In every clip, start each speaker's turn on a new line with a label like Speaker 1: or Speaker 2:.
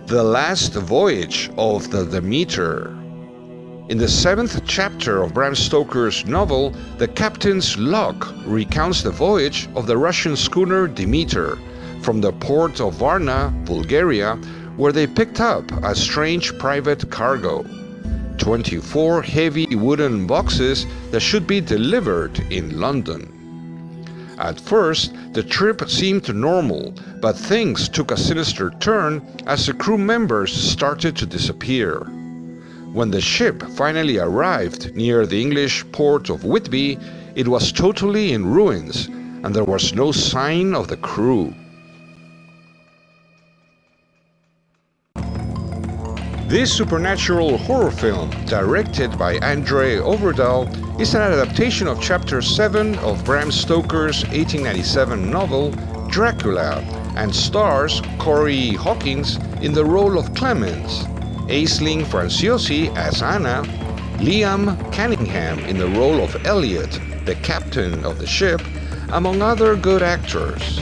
Speaker 1: The Last Voyage of the Demeter. In the 7th chapter of Bram Stoker's novel, the captain's log recounts the voyage of the Russian schooner Demeter from the port of Varna, Bulgaria, where they picked up a strange private cargo. 24 heavy wooden boxes that should be delivered in London. At first, the trip seemed normal, but things took a sinister turn as the crew members started to disappear. When the ship finally arrived near the English port of Whitby, it was totally in ruins, and there was no sign of the crew. This supernatural horror film, directed by Andre Overdahl, is an adaptation of Chapter 7 of Bram Stoker's 1897 novel Dracula, and stars Corey Hawkins in the role of Clemens, Aisling Franciosi as Anna, Liam Cunningham in the role of Elliot, the captain of the ship, among other good actors.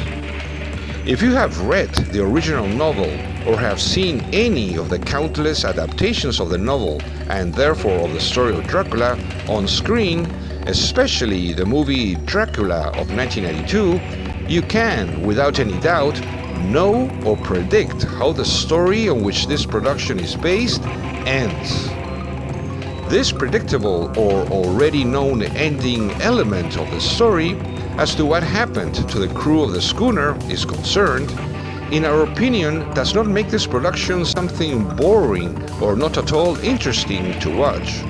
Speaker 1: If you have read the original novel or have seen any of the countless adaptations of the novel and therefore of the story of Dracula on screen, especially the movie Dracula of 1992, you can, without any doubt, know or predict how the story on which this production is based ends. This predictable or already known ending element of the story as to what happened to the crew of the schooner is concerned, in our opinion, does not make this production something boring or not at all interesting to watch.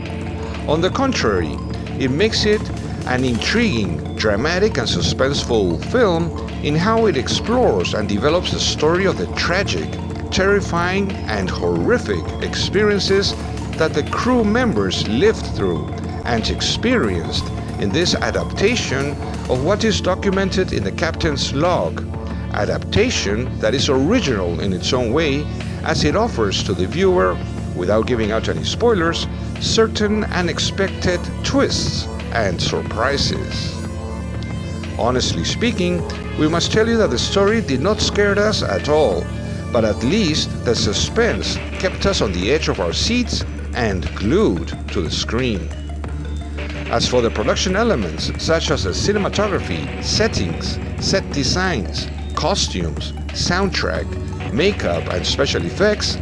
Speaker 1: On the contrary, it makes it an intriguing, dramatic and suspenseful film in how it explores and develops the story of the tragic, terrifying and horrific experiences that the crew members lived through and experienced in this adaptation of what is documented in the captain's log, adaptation that is original in its own way as it offers to the viewer, without giving out any spoilers, certain unexpected twists and surprises. Honestly speaking, we must tell you that the story did not scare us at all, but at least the suspense kept us on the edge of our seats and glued to the screen. As for the production elements, such as the cinematography, settings, set designs, costumes, soundtrack, makeup and special effects,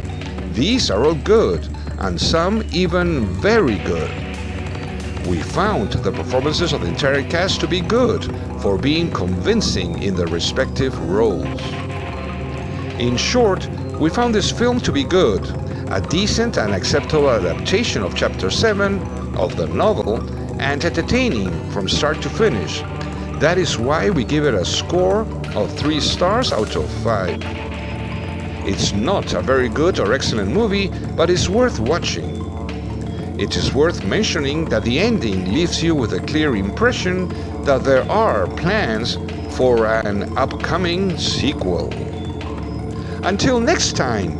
Speaker 1: these are all good, and some even very good. We found the performances of the entire cast to be good for being convincing in their respective roles. In short, we found this film to be good, a decent and acceptable adaptation of Chapter 7 of the novel, and entertaining from start to finish. That is why we give it a score of 3 stars out of 5. It's not a very good or excellent movie, but it's worth watching. It is worth mentioning that the ending leaves you with a clear impression that there are plans for an upcoming sequel. Until next time,